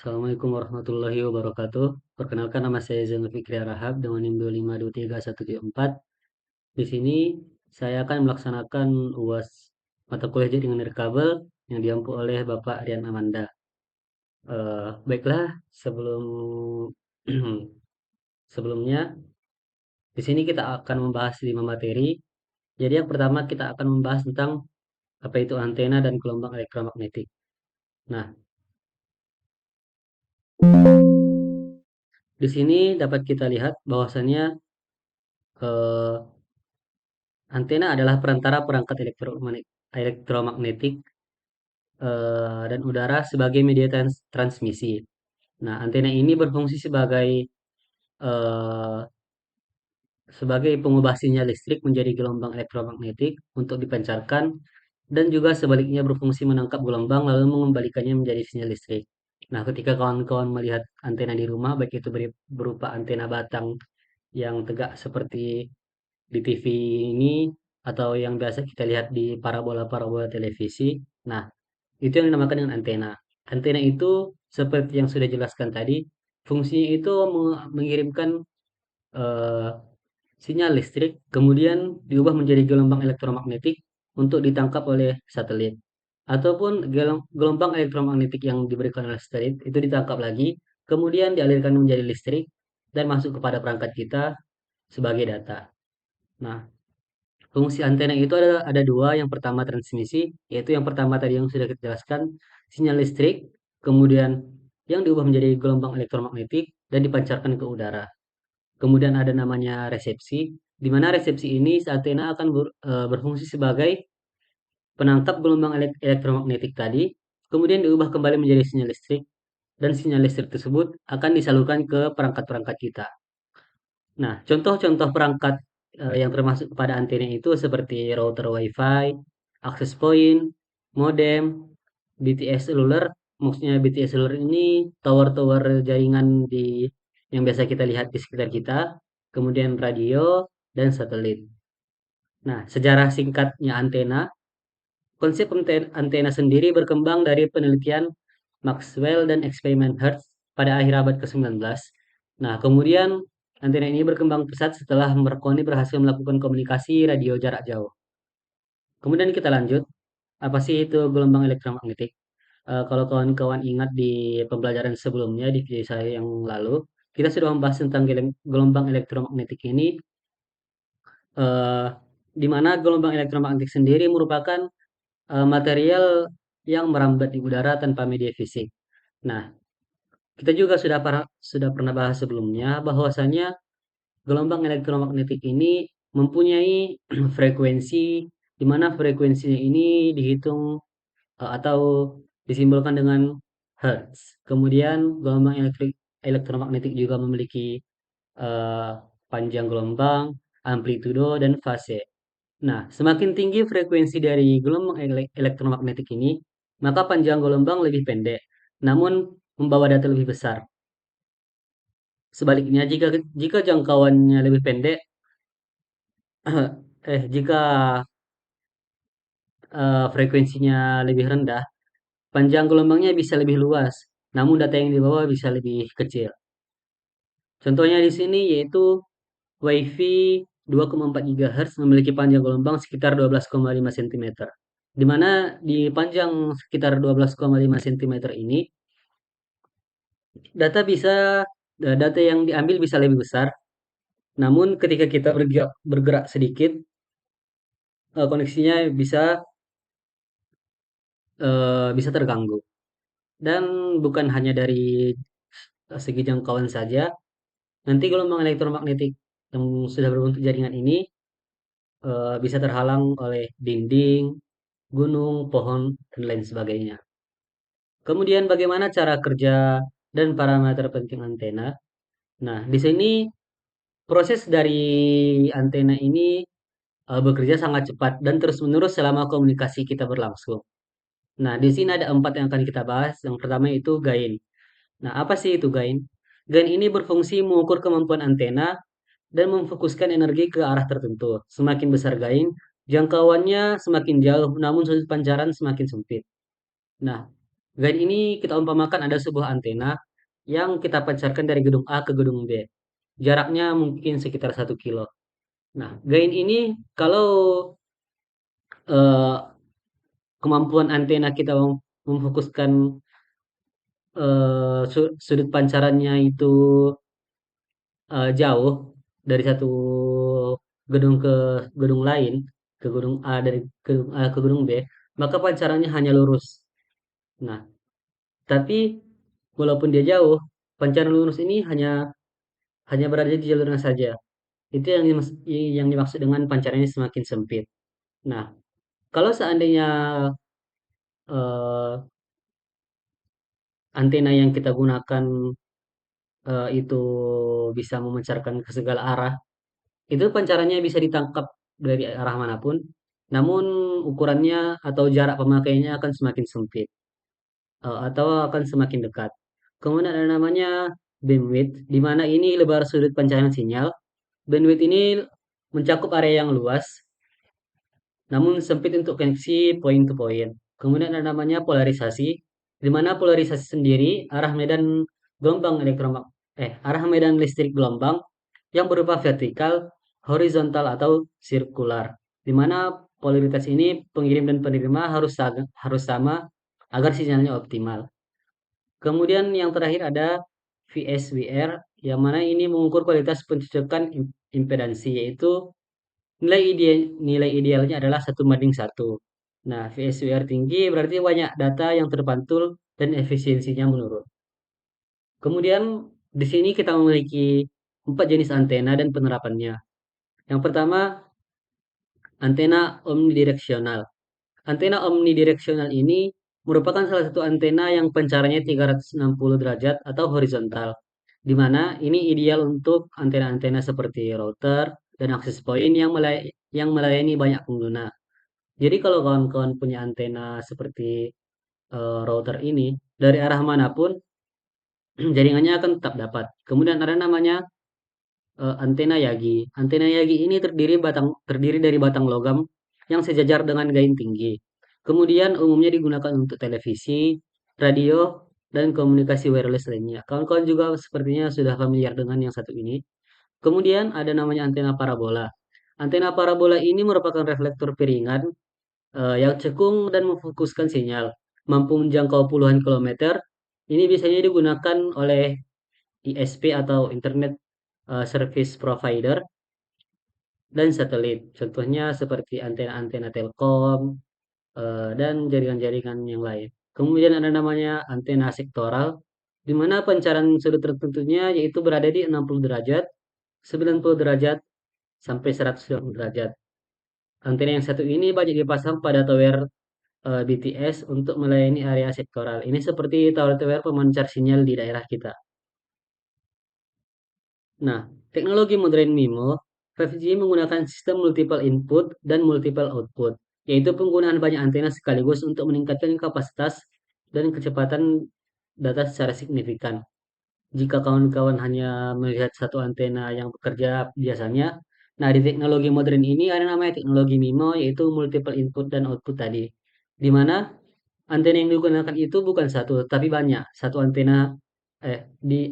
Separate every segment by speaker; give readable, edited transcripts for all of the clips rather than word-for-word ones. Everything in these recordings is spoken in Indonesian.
Speaker 1: Assalamualaikum warahmatullahi wabarakatuh. Perkenalkan nama saya Zainul Fikri Rahab dengan NIM 2523174. Di sini saya akan melaksanakan UAS mata kuliah jaringan nirkabel yang diampu oleh Bapak Rian Amanda. Baiklah, sebelum sebelumnya di sini kita akan membahas 5 materi. Jadi yang pertama kita akan membahas tentang apa itu antena dan gelombang elektromagnetik. Nah, di sini dapat kita lihat bahwasannya eh, antena adalah perantara perangkat elektromagnetik dan udara sebagai media transmisi. Nah, antena ini berfungsi eh, sebagai pengubah sinyal listrik menjadi gelombang elektromagnetik untuk dipancarkan dan juga sebaliknya berfungsi menangkap gelombang lalu mengembalikannya menjadi sinyal listrik. Nah, ketika kawan-kawan melihat antena di rumah, baik itu berupa antena batang yang tegak seperti di TV ini atau yang biasa kita lihat di parabola-parabola televisi. Nah, itu yang dinamakan dengan antena. Antena itu seperti yang sudah jelaskan tadi, fungsinya itu mengirimkan eh, sinyal listrik, kemudian diubah menjadi gelombang elektromagnetik untuk ditangkap oleh satelit. Ataupun gelombang elektromagnetik yang diberikan oleh satelit itu ditangkap lagi, kemudian dialirkan menjadi listrik dan masuk kepada perangkat kita sebagai data. Nah, fungsi antena itu ada dua. Yang pertama transmisi, yaitu yang pertama tadi yang sudah kita jelaskan, sinyal listrik, kemudian yang diubah menjadi gelombang elektromagnetik dan dipancarkan ke udara. Kemudian ada namanya resepsi, di mana resepsi ini antena akan berfungsi sebagai penangkap gelombang elektromagnetik tadi, kemudian diubah kembali menjadi sinyal listrik, dan sinyal listrik tersebut akan disalurkan ke perangkat-perangkat kita. Nah, contoh-contoh perangkat yang termasuk pada antena itu seperti router WiFi, access point, modem, BTS seluler. Maksudnya BTS seluler ini tower-tower jaringan yang biasa kita lihat di sekitar kita, kemudian radio dan satelit. Nah, sejarah singkatnya antena, konsep antena sendiri berkembang dari penelitian Maxwell dan eksperimen Hertz pada akhir abad ke-19. Nah, kemudian antena ini berkembang pesat setelah Marconi berhasil melakukan komunikasi radio jarak jauh. Kemudian kita lanjut, apa sih itu gelombang elektromagnetik? Kalau kawan-kawan ingat di pembelajaran sebelumnya di video saya yang lalu, kita sudah membahas tentang gelombang elektromagnetik ini, eh, di mana gelombang elektromagnetik sendiri merupakan material yang merambat di udara tanpa media fisik. Nah, kita juga sudah pernah bahas sebelumnya bahwasannya gelombang elektromagnetik ini mempunyai frekuensi di mana frekuensinya ini dihitung atau disimbolkan dengan hertz. Kemudian gelombang elektromagnetik juga memiliki eh, panjang gelombang, amplitudo dan fase. Nah, semakin tinggi frekuensi dari gelombang elektromagnetik ini, maka panjang gelombang lebih pendek, namun membawa data lebih besar. Sebaliknya, jika jika jangkauannya lebih pendek, jika frekuensinya lebih rendah, panjang gelombangnya bisa lebih luas, namun data yang dibawa bisa lebih kecil. Contohnya di sini yaitu WiFi 2,4 GHz memiliki panjang gelombang sekitar 12,5 cm. Di mana di panjang sekitar 12,5 cm ini, data yang diambil bisa lebih besar, namun ketika kita bergerak sedikit, koneksinya bisa terganggu. Dan bukan hanya dari segi jangkauan saja, nanti gelombang elektromagnetik yang sudah berbentuk jaringan ini bisa terhalang oleh dinding, gunung, pohon, dan lain sebagainya. Kemudian bagaimana cara kerja dan parameter penting antena? Nah, di sini proses dari antena ini bekerja sangat cepat dan terus-menerus selama komunikasi kita berlangsung. Nah, di sini ada 4 yang akan kita bahas. Yang pertama itu gain. Nah, apa sih itu gain? Gain ini berfungsi mengukur kemampuan antena dan memfokuskan energi ke arah tertentu. Semakin besar gain, jangkauannya semakin jauh, namun sudut pancaran semakin sempit. Nah, Gain ini kita umpamakan ada sebuah antena yang kita pancarkan dari gedung A ke gedung B. Jaraknya mungkin sekitar 1 kilo. Nah, gain ini kalau eh, kemampuan antena kita memfokuskan sudut pancarannya itu jauh dari satu gedung ke gedung lain, ke gedung A dari gedung A ke gedung B, maka pancarannya hanya lurus. Nah, tapi walaupun dia jauh, pancaran lurus ini hanya hanya berada di jalurnya saja. Itu yang dimaksud dengan pancarannya semakin sempit. Nah, kalau seandainya eh, antena yang kita gunakan itu bisa memancarkan ke segala arah, itu pancarannya bisa ditangkap dari arah manapun, namun ukurannya atau jarak pemakaiannya akan semakin sempit atau akan semakin dekat. Kemudian ada namanya bandwidth, di mana ini lebar sudut pancaran sinyal. Bandwidth ini mencakup area yang luas, namun sempit untuk koneksi point to point. Kemudian ada namanya polarisasi, di mana polarisasi sendiri gelombang elektromag arah medan listrik gelombang yang berupa vertikal, horizontal atau sirkular. Di mana polaritas ini pengirim dan penerima harus sama agar sinyalnya optimal. Kemudian yang terakhir ada VSWR, yang mana ini mengukur kualitas pencocokan impedansi, yaitu nilai idealnya adalah 1:1. Nah, VSWR tinggi berarti banyak data yang terpantul dan efisiensinya menurun. Kemudian di sini kita memiliki 4 jenis antena dan penerapannya. Yang pertama, antena omnidireksional. Antena omnidireksional ini merupakan salah satu antena yang pancarannya 360 derajat atau horizontal, di mana ini ideal untuk antena-antena seperti router dan access point yang melayani banyak pengguna. Jadi kalau kawan-kawan punya antena seperti router ini, dari arah manapun jaringannya akan tetap dapat. Kemudian ada namanya antena Yagi. Antena Yagi ini terdiri dari batang logam yang sejajar dengan gain tinggi. Kemudian umumnya digunakan untuk televisi, radio, dan komunikasi wireless lainnya. Kawan-kawan juga sepertinya sudah familiar dengan yang satu ini. Kemudian ada namanya antena parabola. Antena parabola ini merupakan reflektor piringan yang cekung dan memfokuskan sinyal, mampu menjangkau puluhan kilometer. Ini biasanya digunakan oleh ISP atau Internet Service Provider dan satelit. Contohnya seperti antena-antena Telkom dan jaringan-jaringan yang lain. Kemudian ada namanya antena sektoral, di mana pancaran sudut tertentunya yaitu berada di 60 derajat, 90 derajat, sampai 120 derajat. Antena yang satu ini banyak dipasang pada tower BTS untuk melayani area sektoral. Ini seperti tower-tower pemancar sinyal di daerah kita. Nah, teknologi modern MIMO 5G menggunakan sistem multiple input dan multiple output, yaitu penggunaan banyak antena sekaligus untuk meningkatkan kapasitas dan kecepatan data secara signifikan. Jika kawan-kawan hanya melihat satu antena yang bekerja biasanya, nah di teknologi modern ini ada namanya teknologi MIMO, yaitu multiple input dan output tadi, di mana antena yang digunakan itu bukan satu, tapi banyak. Satu antena di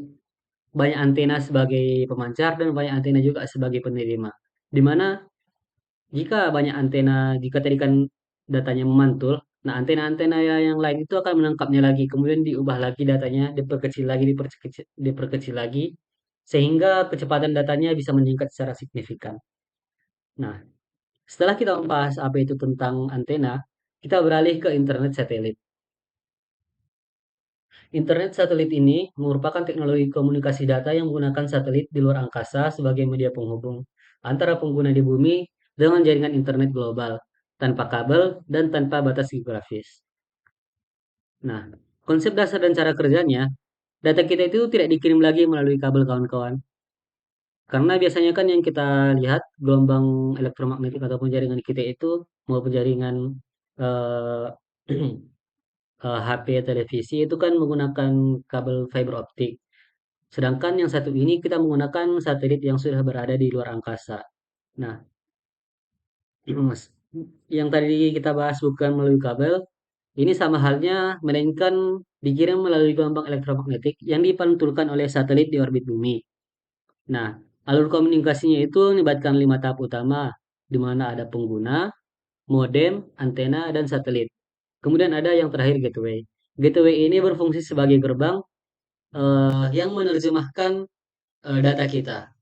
Speaker 1: banyak antena sebagai pemancar dan banyak antena juga sebagai penerima. Di mana jika tadi kan datanya memantul, nah antena-antena yang lain itu akan menangkapnya lagi, kemudian diubah lagi datanya, diperkecil lagi, sehingga kecepatan datanya bisa meningkat secara signifikan. Nah, setelah kita membahas apa itu tentang antena, kita beralih ke internet satelit. Internet satelit ini merupakan teknologi komunikasi data yang menggunakan satelit di luar angkasa sebagai media penghubung antara pengguna di bumi dengan jaringan internet global, tanpa kabel dan tanpa batas geografis. Nah, konsep dasar dan cara kerjanya, data kita itu tidak dikirim lagi melalui kabel kawan-kawan. Karena biasanya kan yang kita lihat gelombang elektromagnetik ataupun jaringan kita itu maupun jaringan eh, HP televisi itu kan menggunakan kabel fiber optik. Sedangkan yang satu ini kita menggunakan satelit yang sudah berada di luar angkasa. Nah, yang tadi kita bahas bukan melalui kabel, Ini sama halnya, melainkan dikirim melalui gelombang elektromagnetik yang dipantulkan oleh satelit di orbit bumi. Nah, alur komunikasinya itu melibatkan 5 tahap utama, di mana ada pengguna, modem, antena, dan satelit. Kemudian ada yang terakhir gateway. Gateway ini berfungsi sebagai gerbang yang menerjemahkan data kita.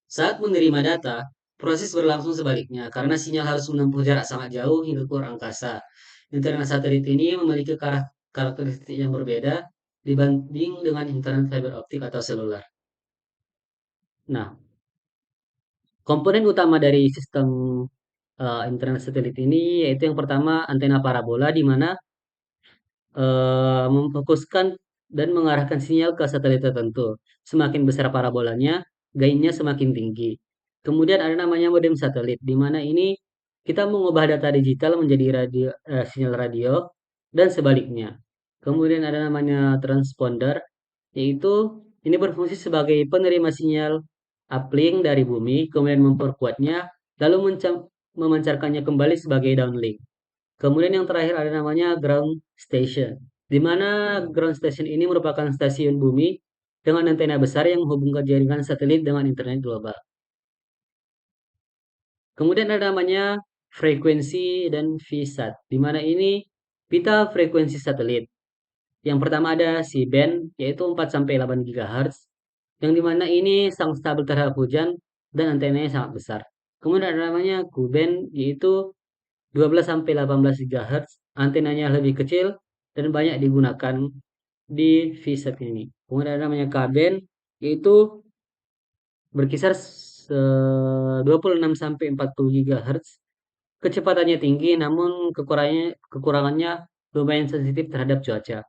Speaker 1: Saat menerima data, proses berlangsung sebaliknya karena sinyal harus menempuh jarak sangat jauh hingga ke luar angkasa. Internet satelit ini memiliki karakteristik yang berbeda dibanding dengan internet fiber optik atau seluler. Nah, komponen utama dari sistem internet satelit ini yaitu yang pertama antena parabola di mana memfokuskan dan mengarahkan sinyal ke satelit tertentu. Semakin besar parabolanya, gainnya semakin tinggi. Kemudian ada namanya modem satelit, di mana ini kita mengubah data digital menjadi sinyal radio dan sebaliknya. Kemudian ada namanya transponder, yaitu ini berfungsi sebagai penerima sinyal uplink dari bumi, kemudian memperkuatnya, lalu memancarkannya kembali sebagai downlink. Kemudian yang terakhir ada namanya ground station, di mana ground station ini merupakan stasiun bumi dengan antena besar yang menghubungkan jaringan satelit dengan internet global. Kemudian ada namanya frekuensi dan VSAT, di mana ini pita frekuensi satelit. Yang pertama ada C-band, yaitu 4 sampai 8 GHz, yang di mana ini sangat stabil terhadap hujan dan antenanya sangat besar. Kemudian ada namanya Q-band, yaitu 12 sampai 18 GHz, antenanya lebih kecil dan banyak digunakan di VSAT ini. Kemudian ada namanya K-band, yaitu berkisar 26 sampai 40 GHz. Kecepatannya tinggi namun kekurangannya lumayan sensitif terhadap cuaca.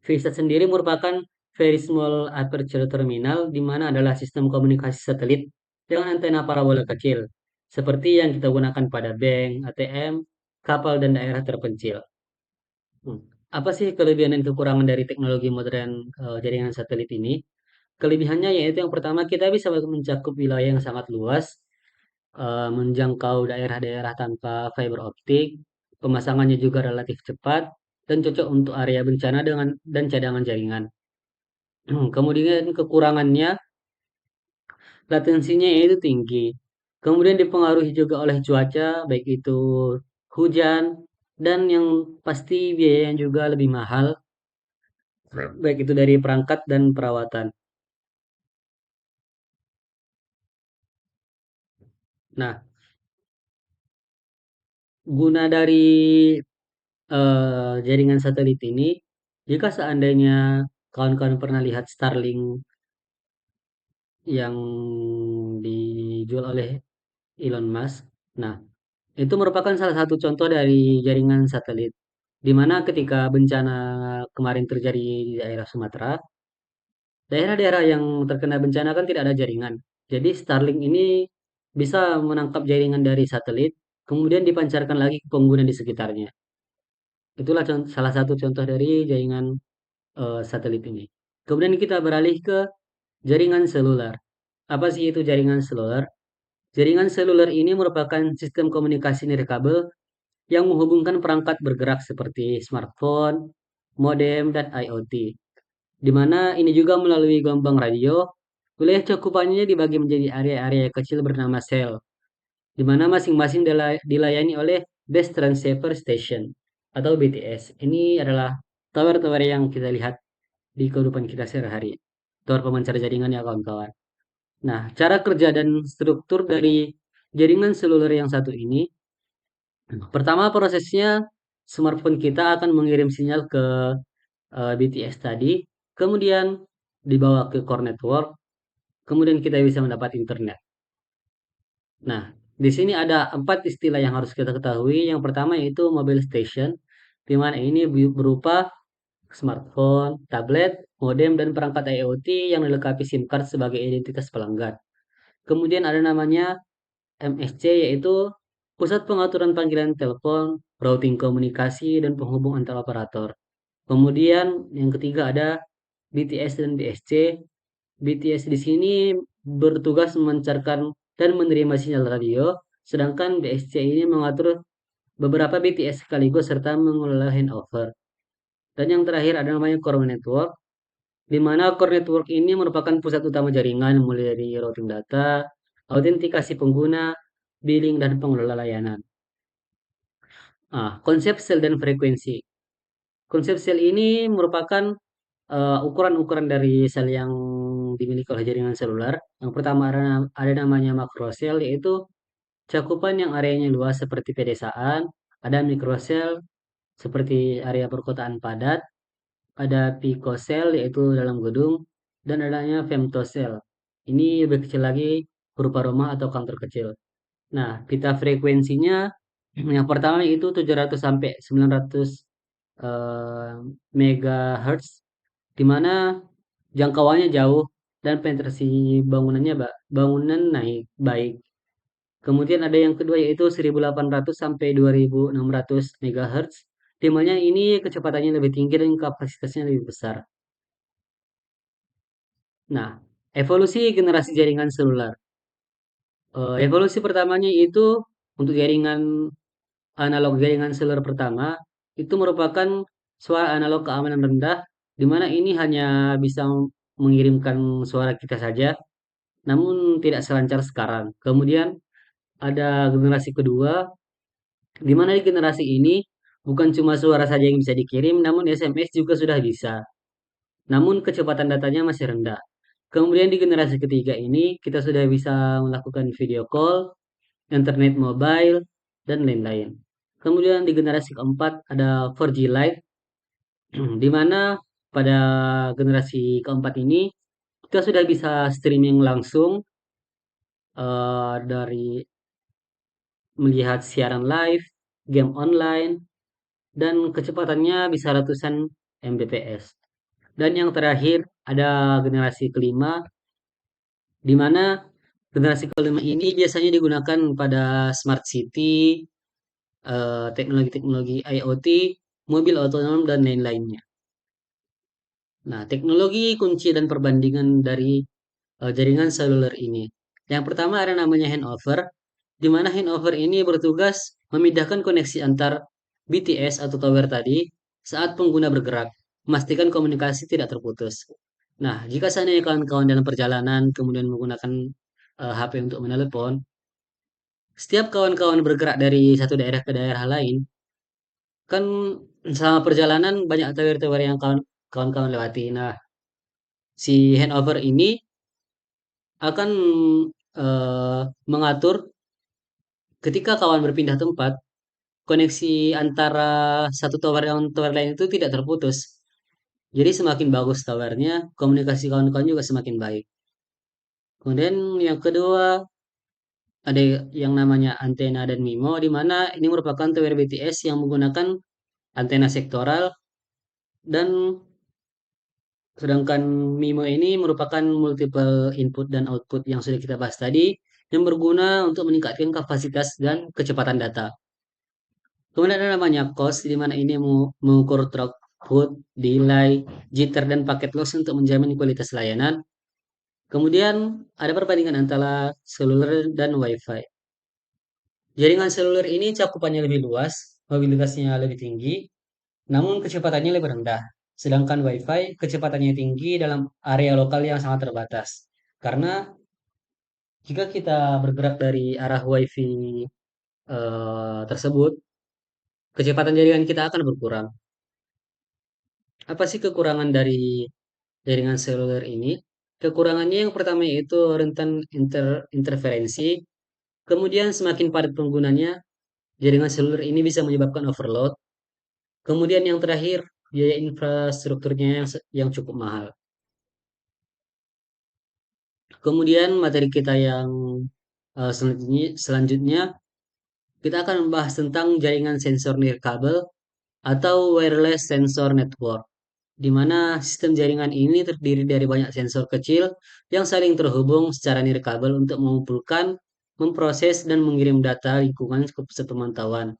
Speaker 1: VSAT sendiri merupakan Very Small Aperture Terminal, di mana adalah sistem komunikasi satelit dengan antena parabola kecil, seperti yang kita gunakan pada bank, ATM, kapal, dan daerah terpencil. Hmm. Apa sih kelebihan dan kekurangan dari teknologi modern jaringan satelit ini? Kelebihannya yaitu yang pertama kita bisa mencakup wilayah yang sangat luas, menjangkau daerah-daerah tanpa fiber optik, pemasangannya juga relatif cepat, dan cocok untuk area bencana dan cadangan jaringan. Kemudian kekurangannya, latensinya itu tinggi. Kemudian dipengaruhi juga oleh cuaca, baik itu hujan, dan yang pasti biayanya juga lebih mahal, baik itu dari perangkat dan perawatan. Nah, guna dari jaringan satelit ini, jika seandainya kawan-kawan pernah lihat Starlink yang dijual oleh Elon Musk, nah itu merupakan salah satu contoh dari jaringan satelit, di mana ketika bencana kemarin terjadi di daerah Sumatera, daerah-daerah yang terkena bencana kan tidak ada jaringan. Jadi Starlink ini bisa menangkap jaringan dari satelit, kemudian dipancarkan lagi ke pengguna di sekitarnya. Itulah salah satu contoh dari jaringan satelit ini. Kemudian kita beralih ke jaringan seluler. Apa sih itu jaringan seluler? Jaringan seluler ini merupakan sistem komunikasi nirkabel yang menghubungkan perangkat bergerak seperti smartphone, modem, dan IoT. Di mana ini juga melalui gelombang radio, wilayah cakupannya dibagi menjadi area-area kecil bernama sel, di mana masing-masing dilayani oleh Base Transceiver Station atau BTS. Ini adalah tower-tower yang kita lihat di kehidupan kita sehari-hari. Tower pemancar jaringan ya kawan-kawan. Nah, cara kerja dan struktur dari jaringan seluler yang satu ini, pertama prosesnya smartphone kita akan mengirim sinyal ke BTS tadi, kemudian dibawa ke core network, kemudian kita bisa mendapat internet. Nah, di sini ada 4 istilah yang harus kita ketahui. Yang pertama yaitu mobile station, di mana ini berupa smartphone, tablet, modem, dan perangkat IoT yang dilengkapi SIM card sebagai identitas pelanggan. Kemudian ada namanya MSC, yaitu pusat pengaturan panggilan telepon, routing komunikasi, dan penghubung antar operator. Kemudian yang ketiga ada BTS dan BSC. BTS di sini bertugas memancarkan dan menerima sinyal radio, sedangkan BSC ini mengatur beberapa BTS sekaligus serta mengelola handover. Dan yang terakhir ada namanya core network, di mana core network ini merupakan pusat utama jaringan mulai dari routing data, autentikasi pengguna, billing, dan pengelola layanan. Konsep sel dan frekuensi. Konsep sel ini merupakan ukuran-ukuran dari sel yang dimiliki oleh jaringan seluler. Yang pertama ada namanya makrosel, yaitu cakupan yang areanya luas seperti pedesaan. Ada mikrosel seperti area perkotaan padat. Ada pikosel yaitu dalam gedung. Dan adanya femtosel. Ini lebih kecil lagi berupa rumah atau kantor kecil. Nah, pita frekuensinya yang pertama itu 700 sampai 900 eh, megahertz, di mana jangkauannya jauh dan penetrasi bangunan naik baik. Kemudian ada yang kedua yaitu 1800 sampai 2600 megahertz, di mana ini kecepatannya lebih tinggi dan kapasitasnya lebih besar. Nah, evolusi generasi jaringan seluler. Evolusi pertamanya itu untuk analog jaringan seluler pertama itu merupakan suara analog keamanan rendah, di mana ini hanya bisa mengirimkan suara kita saja, namun tidak selancar sekarang. Kemudian ada generasi kedua, di mana di generasi ini bukan cuma suara saja yang bisa dikirim, namun SMS juga sudah bisa. Namun kecepatan datanya masih rendah. Kemudian di generasi ketiga ini kita sudah bisa melakukan video call, internet mobile, dan lain-lain. Kemudian di generasi keempat ada 4G Lite, di mana pada generasi keempat ini kita sudah bisa streaming langsung dari melihat siaran live, game online, dan kecepatannya bisa ratusan Mbps. Dan yang terakhir ada generasi kelima, di mana generasi kelima ini biasanya digunakan pada smart city, teknologi-teknologi IoT, mobil otonom, dan lain-lainnya. Nah, teknologi kunci dan perbandingan dari jaringan seluler ini. Yang pertama ada namanya handover, di mana handover ini bertugas memindahkan koneksi antar BTS atau tower tadi saat pengguna bergerak, memastikan komunikasi tidak terputus. Nah, jika seandainya kawan-kawan dalam perjalanan kemudian menggunakan HP untuk menelepon, setiap kawan-kawan bergerak dari satu daerah ke daerah lain, kan selama perjalanan banyak tower-tower yang kawan-kawan lewati. Nah, si handover ini akan mengatur ketika kawan berpindah tempat, koneksi antara satu tower dan tower lain itu tidak terputus. Jadi semakin bagus towernya, komunikasi kawan-kawan juga semakin baik. Kemudian yang kedua ada yang namanya antena dan MIMO, di mana ini merupakan tower BTS yang menggunakan antena sektoral, dan sedangkan MIMO ini merupakan multiple input dan output yang sudah kita bahas tadi, yang berguna untuk meningkatkan kapasitas dan kecepatan data. Kemudian ada namanya cost, di mana ini mengukur throughput, delay, jitter, dan paket loss untuk menjamin kualitas layanan. Kemudian ada perbandingan antara seluler dan WiFi. Jaringan seluler ini cakupannya lebih luas, mobilitasnya lebih tinggi, namun kecepatannya lebih rendah. Sedangkan WiFi kecepatannya tinggi dalam area lokal yang sangat terbatas. Karena jika kita bergerak dari arah WiFi tersebut, kecepatan jaringan kita akan berkurang. Apa sih kekurangan dari jaringan seluler ini? Kekurangannya yang pertama yaitu rentan interferensi. Kemudian semakin padat penggunanya, jaringan seluler ini bisa menyebabkan overload. Kemudian yang terakhir, biaya infrastrukturnya yang cukup mahal. Kemudian materi kita yang selanjutnya kita akan membahas tentang jaringan sensor nirkabel atau wireless sensor network, di mana sistem jaringan ini terdiri dari banyak sensor kecil yang saling terhubung secara nirkabel untuk mengumpulkan, memproses, dan mengirim data lingkungan ke pusat pemantauan.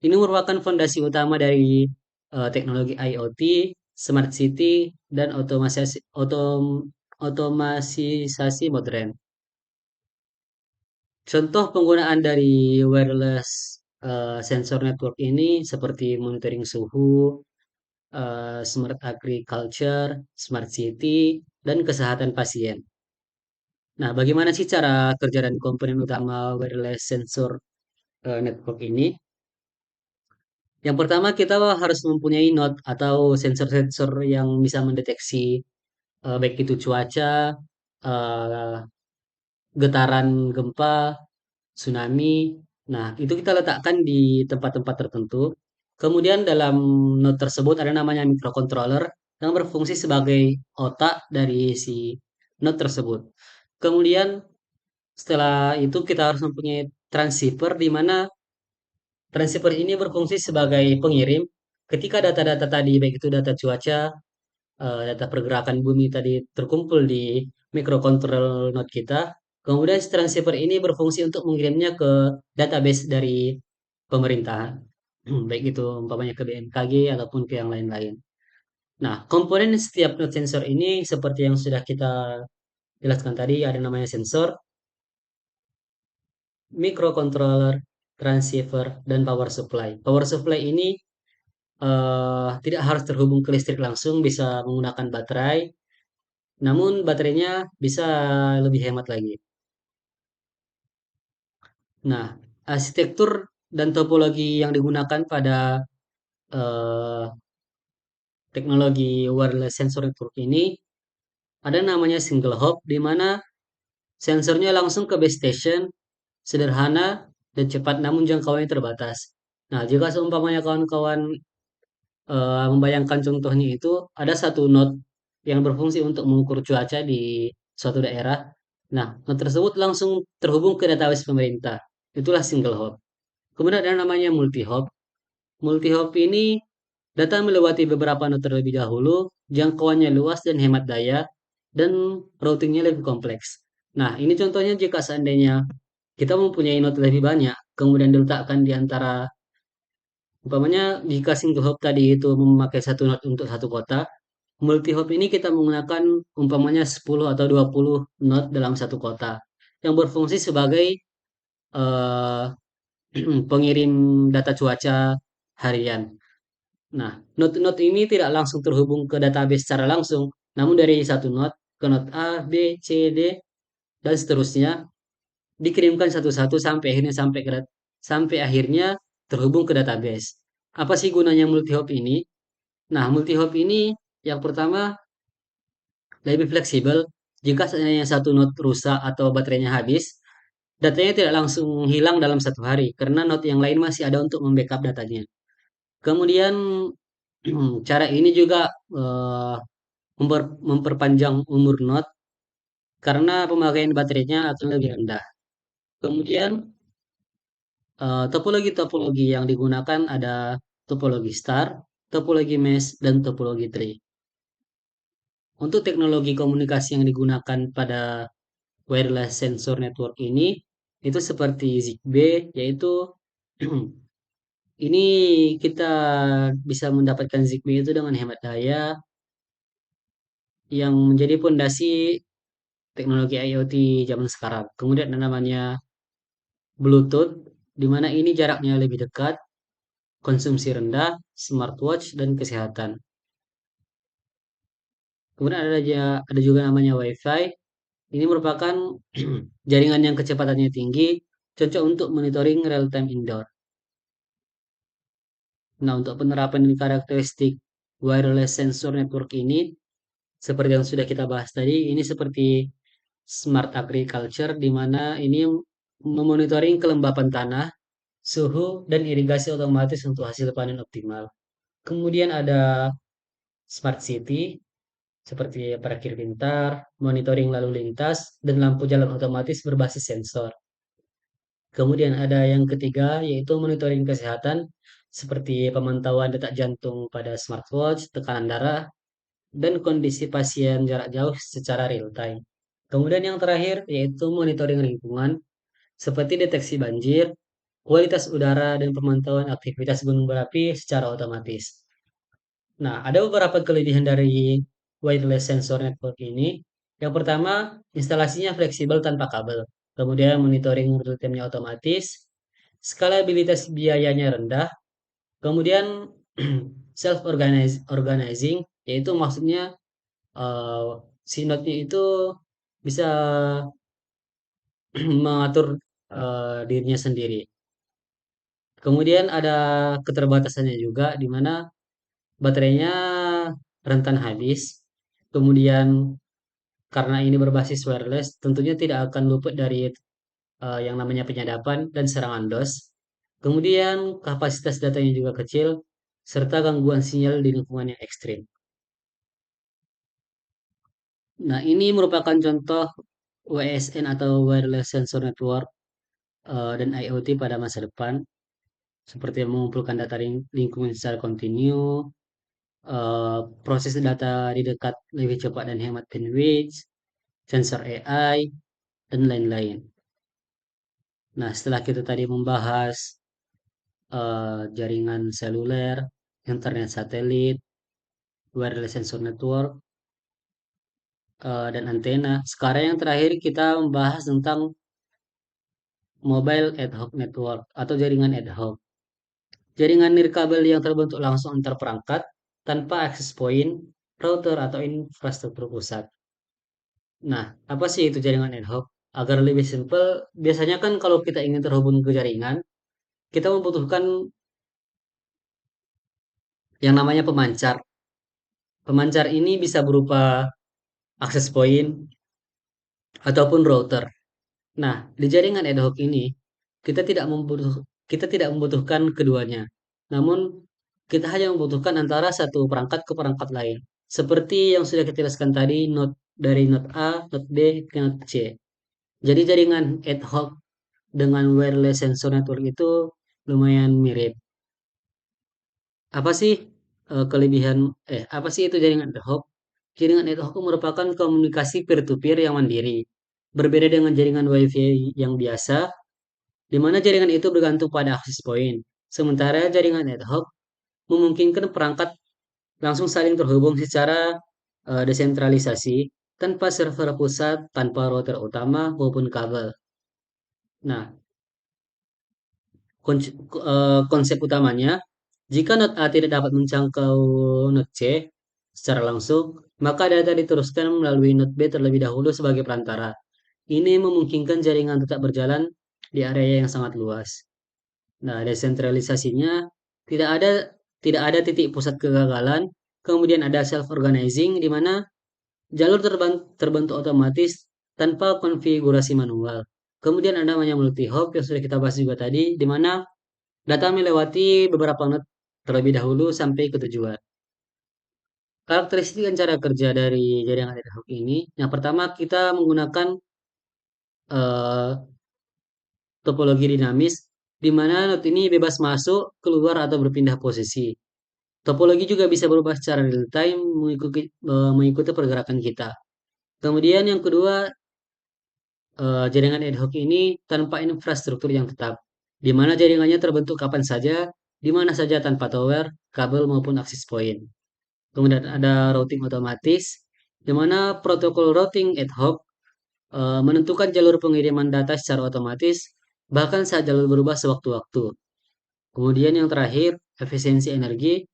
Speaker 1: Ini merupakan fondasi utama dari teknologi IoT, smart city, dan otomatisasi modern. Contoh penggunaan dari wireless sensor network ini seperti monitoring suhu, smart agriculture, smart city, dan kesehatan pasien. Nah, bagaimana sih cara kerja dan komponen utama wireless sensor network ini? Yang pertama, kita harus mempunyai node atau sensor-sensor yang bisa mendeteksi baik itu cuaca, eh, getaran gempa, tsunami. Nah, itu kita letakkan di tempat-tempat tertentu. Kemudian dalam node tersebut ada namanya microcontroller yang berfungsi sebagai otak dari si node tersebut. Kemudian setelah itu kita harus mempunyai transceiver di mana transceiver ini berfungsi sebagai pengirim ketika data-data tadi baik itu data cuaca, data pergerakan bumi tadi terkumpul di microcontroller node kita. Kemudian si transceiver ini berfungsi untuk mengirimnya ke database dari pemerintahan, baik itu umpamanya ke BMKG ataupun ke yang lain-lain. Nah, komponen setiap node sensor ini seperti yang sudah kita jelaskan tadi, ada namanya sensor, microcontroller, transceiver, dan power supply. Power supply ini tidak harus terhubung ke listrik langsung, bisa menggunakan baterai, namun baterainya bisa lebih hemat lagi. Nah, arsitektur dan topologi yang digunakan pada eh, teknologi wireless sensor network ini ada namanya single hop, di mana sensornya langsung ke base station, sederhana dan cepat, namun jangkauannya terbatas. Nah, jika seumpamanya kawan-kawan membayangkan contohnya itu ada satu node yang berfungsi untuk mengukur cuaca di suatu daerah. Nah, node tersebut langsung terhubung ke database pemerintah. Itulah single hop. Kemudian ada namanya multi hop. Multi hop ini data melewati beberapa node terlebih dahulu, jangkauannya luas dan hemat daya, dan routingnya lebih kompleks. Nah, ini contohnya jika seandainya kita mempunyai node lebih banyak, kemudian diletakkan di antara, umpamanya jika single hop tadi itu memakai satu node untuk satu kota, multi hop ini kita menggunakan umpamanya 10 atau 20 node dalam satu kota yang berfungsi sebagai eh, pengirim data cuaca harian. Nah, node-node ini tidak langsung terhubung ke database secara langsung, namun dari satu node ke node A, B, C, D, dan seterusnya dikirimkan satu-satu sampai akhirnya terhubung ke database. Apa sih gunanya multi hop ini? Nah, multi hop ini yang pertama lebih fleksibel. Jika seandainya satu node rusak atau baterainya habis, datanya tidak langsung hilang dalam satu hari karena node yang lain masih ada untuk membackup datanya. Kemudian cara ini juga eh, memperpanjang umur node karena pemakaian baterainya akan lebih rendah. Kemudian topologi-topologi yang digunakan ada topologi star, topologi mesh, dan topologi tree. Untuk teknologi komunikasi yang digunakan pada wireless sensor network ini itu seperti Zigbee, yaitu ini kita bisa mendapatkan Zigbee itu dengan hemat daya yang menjadi pondasi teknologi IoT zaman sekarang. Kemudian ada namanya Bluetooth, di mana ini jaraknya lebih dekat, konsumsi rendah, smartwatch, dan kesehatan. Kemudian ada juga namanya Wi-Fi. Ini merupakan jaringan yang kecepatannya tinggi, cocok untuk monitoring real-time indoor. Nah, untuk penerapan karakteristik wireless sensor network ini, seperti yang sudah kita bahas tadi, ini seperti smart agriculture, di mana ini memonitoring kelembapan tanah, suhu, dan irigasi otomatis untuk hasil panen optimal. Kemudian ada smart city, seperti parkir pintar, monitoring lalu lintas, dan lampu jalan otomatis berbasis sensor. Kemudian ada yang ketiga, yaitu monitoring kesehatan, seperti pemantauan detak jantung pada smartwatch, tekanan darah, dan kondisi pasien jarak jauh secara real time. Kemudian yang terakhir, yaitu monitoring lingkungan, seperti deteksi banjir, kualitas udara, dan pemantauan aktivitas gunung berapi secara otomatis. Nah, ada beberapa kelebihan dari wireless sensor network ini. Yang pertama, instalasinya fleksibel tanpa kabel. Kemudian monitoring real time-nya otomatis. Skalabilitas biayanya rendah, kemudian self organizing, yaitu maksudnya eh, si node-nya itu bisa mengatur dirinya sendiri. Kemudian ada keterbatasannya juga di mana baterainya rentan habis. Kemudian karena ini berbasis wireless, tentunya tidak akan luput dari yang namanya penyadapan dan serangan DOS. Kemudian kapasitas datanya juga kecil, serta gangguan sinyal di lingkungan yang ekstrim. Nah, ini merupakan contoh WSN atau Wireless Sensor Network dan IoT pada masa depan, seperti mengumpulkan data lingkungan secara kontinu, proses data di dekat lebih cepat dan hemat bandwidth, sensor AI, dan lain-lain. Nah, setelah kita tadi membahas jaringan seluler, internet satelit, wireless sensor network, dan antena. Sekarang yang terakhir kita membahas tentang mobile ad hoc network atau jaringan ad hoc. Jaringan nirkabel yang terbentuk langsung antar perangkat tanpa access point, router atau infrastruktur pusat. Nah, apa sih itu jaringan ad hoc? Agar lebih simpel, biasanya kan kalau kita ingin terhubung ke jaringan, kita membutuhkan yang namanya pemancar. Pemancar ini bisa berupa access point ataupun router. Nah, di jaringan ad hoc ini kita tidak membutuhkan keduanya. Namun kita hanya membutuhkan antara satu perangkat ke perangkat lain. Seperti yang sudah kita jelaskan tadi, dari node A, node B ke node C. Jadi jaringan ad hoc dengan wireless sensor network itu lumayan mirip. Apa sih kelebihan apa sih itu jaringan ad hoc? Jaringan ad hoc merupakan komunikasi peer-to-peer yang mandiri. Berbeda dengan jaringan WiFi yang biasa, di mana jaringan itu bergantung pada access point. Sementara jaringan ad hoc memungkinkan perangkat langsung saling terhubung secara desentralisasi tanpa server pusat, tanpa router utama maupun kabel. Nah, konsep utamanya, jika node A tidak dapat menjangkau node C secara langsung, maka data diteruskan melalui node B terlebih dahulu sebagai perantara. Ini memungkinkan jaringan tetap berjalan di area yang sangat luas. Nah, desentralisasinya tidak ada tidak ada titik pusat kegagalan, kemudian ada self organizing di mana jalur terbentuk otomatis tanpa konfigurasi manual. Kemudian ada namanya multi hop yang sudah kita bahas juga tadi, di mana data melewati beberapa node terlebih dahulu sampai ke tujuan. Karakteristik dan cara kerja dari jaringan ad hoc ini, yang pertama kita menggunakan eh, topologi dinamis, di mana node ini bebas masuk, keluar, atau berpindah posisi. Topologi juga bisa berubah secara real time mengikuti pergerakan kita. Kemudian yang kedua, jaringan ad hoc ini tanpa infrastruktur yang tetap, di mana jaringannya terbentuk kapan saja, di mana saja tanpa tower, kabel maupun access point. Kemudian ada routing otomatis, di mana protokol routing ad hoc menentukan jalur pengiriman data secara otomatis, bahkan saat jalur berubah sewaktu-waktu. Kemudian yang terakhir, efisiensi energi,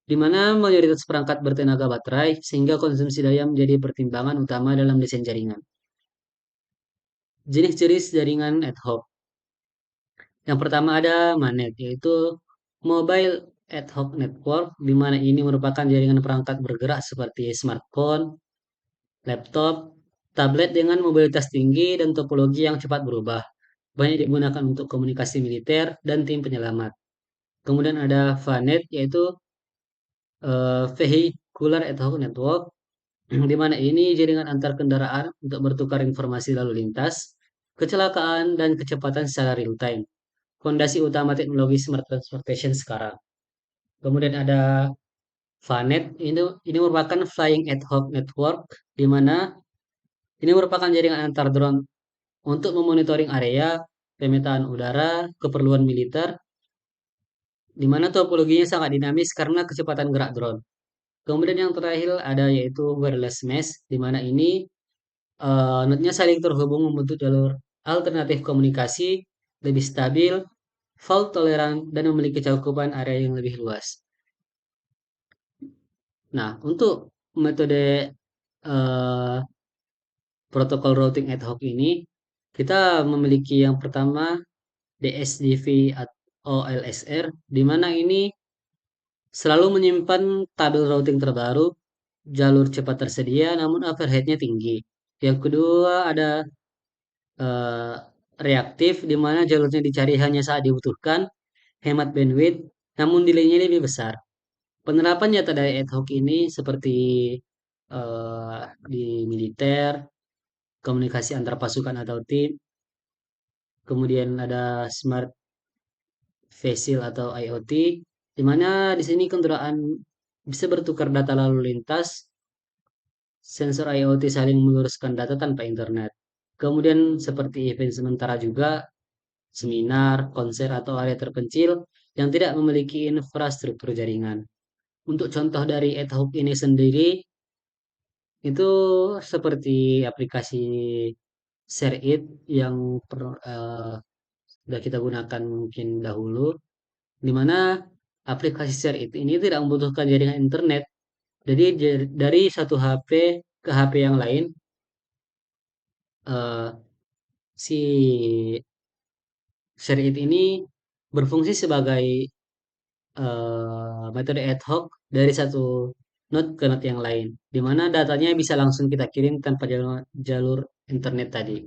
Speaker 1: di mana mayoritas perangkat bertenaga baterai, sehingga konsumsi daya menjadi pertimbangan utama dalam desain jaringan. Jenis-jenis jaringan ad hoc. Yang pertama ada MANET, yaitu Mobile Ad Hoc Network, di mana ini merupakan jaringan perangkat bergerak seperti smartphone, laptop, tablet dengan mobilitas tinggi dan topologi yang cepat berubah. Banyak digunakan untuk komunikasi militer dan tim penyelamat. Kemudian ada VANET, yaitu Vehicular Ad Hoc Network, di mana ini jaringan antar kendaraan untuk bertukar informasi lalu lintas, kecelakaan, dan kecepatan secara real time. Fondasi utama teknologi smart transportation sekarang. Kemudian ada VANET, ini merupakan Flying Ad Hoc Network, di mana ini merupakan jaringan antar drone untuk memonitoring area, pemetaan udara, keperluan militer, di mana topologinya sangat dinamis karena kecepatan gerak drone. Kemudian yang terakhir ada yaitu wireless mesh, di mana ini node-nya saling terhubung membentuk jalur alternatif komunikasi lebih stabil fault toleran, dan memiliki cakupan area yang lebih luas. Nah, untuk metode eh, protokol routing ad hoc ini, kita memiliki yang pertama DSDV atau OLSR, di mana ini selalu menyimpan tabel routing terbaru, jalur cepat tersedia, namun overheadnya tinggi. Yang kedua ada eh, reaktif, di mana jalurnya dicari hanya saat dibutuhkan, hemat bandwidth, namun delaynya lebih besar. Penerapan nyata dari ad hoc ini seperti di militer, komunikasi antar pasukan atau tim, kemudian ada smart vehicle atau IoT, di mana di sini kendaraan bisa bertukar data lalu lintas, sensor IoT saling meluruskan data tanpa internet. Kemudian seperti event sementara juga, seminar, konser, atau area terpencil yang tidak memiliki infrastruktur jaringan. Untuk contoh dari ad hoc ini sendiri, itu seperti aplikasi ShareIt yang sudah kita gunakan mungkin dahulu, di mana aplikasi ShareIt ini tidak membutuhkan jaringan internet. Jadi dari satu HP ke HP yang lain, eh, si ShareIt ini berfungsi sebagai metode ad hoc dari satu node ke node yang lain, di mana datanya bisa langsung kita kirim tanpa jalur internet tadi.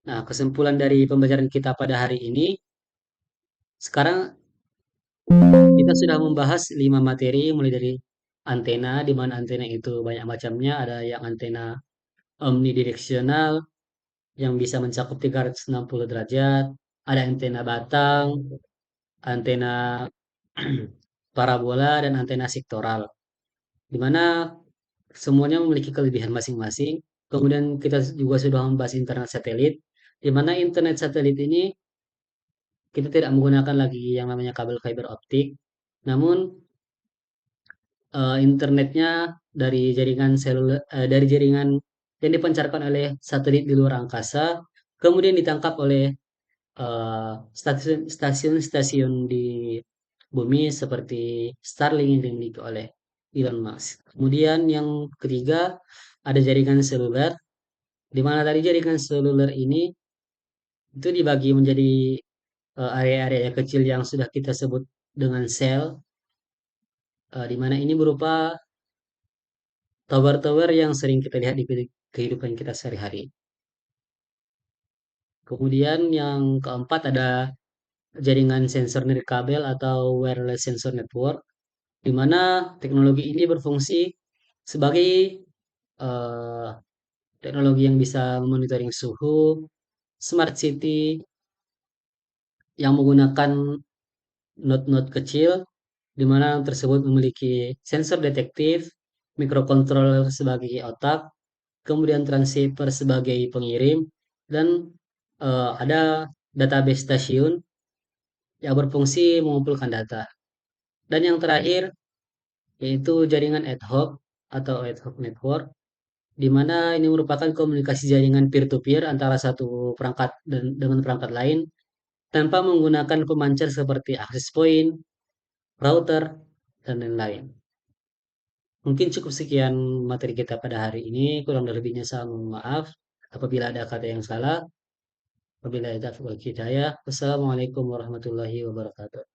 Speaker 1: Nah, kesimpulan dari pembelajaran kita pada hari ini, sekarang kita sudah membahas 5 materi, mulai dari antena, di mana antena itu banyak macamnya. Ada yang antena omnidireksional, yang bisa mencakup 360 derajat. Ada antena batang, antena parabola, dan antena sektoral. Di mana semuanya memiliki kelebihan masing-masing. Kemudian kita juga sudah membahas internet satelit, di mana internet satelit ini kita tidak menggunakan lagi yang namanya kabel fiber optik, namun internetnya dari jaringan yang dipancarkan oleh satelit di luar angkasa, kemudian ditangkap oleh stasiun-stasiun di bumi seperti Starlink yang dimiliki oleh Elon Musk. Kemudian yang ketiga ada jaringan seluler, di mana tadi jaringan seluler ini itu dibagi menjadi area-area kecil yang sudah kita sebut dengan sel, di mana ini berupa tower-tower yang sering kita lihat di kehidupan kita sehari-hari. Kemudian yang keempat ada jaringan sensor nirkabel atau wireless sensor network, di mana teknologi ini berfungsi sebagai eh, teknologi yang bisa monitoring suhu, smart city yang menggunakan node-node kecil, di mana tersebut memiliki sensor detektif, microcontroller sebagai otak, kemudian transceiver sebagai pengirim, dan ada database stasiun yang berfungsi mengumpulkan data. Dan yang terakhir yaitu jaringan ad hoc atau ad hoc network, di mana ini merupakan komunikasi jaringan peer-to-peer antara satu perangkat dengan perangkat lain tanpa menggunakan pemancar seperti access point, router, dan lain-lain. Mungkin cukup sekian materi kita pada hari ini. Kurang lebihnya saya mohon maaf apabila ada kata yang salah. Wabillahi taufiq wal hidayah. Wassalamualaikum warahmatullahi wabarakatuh.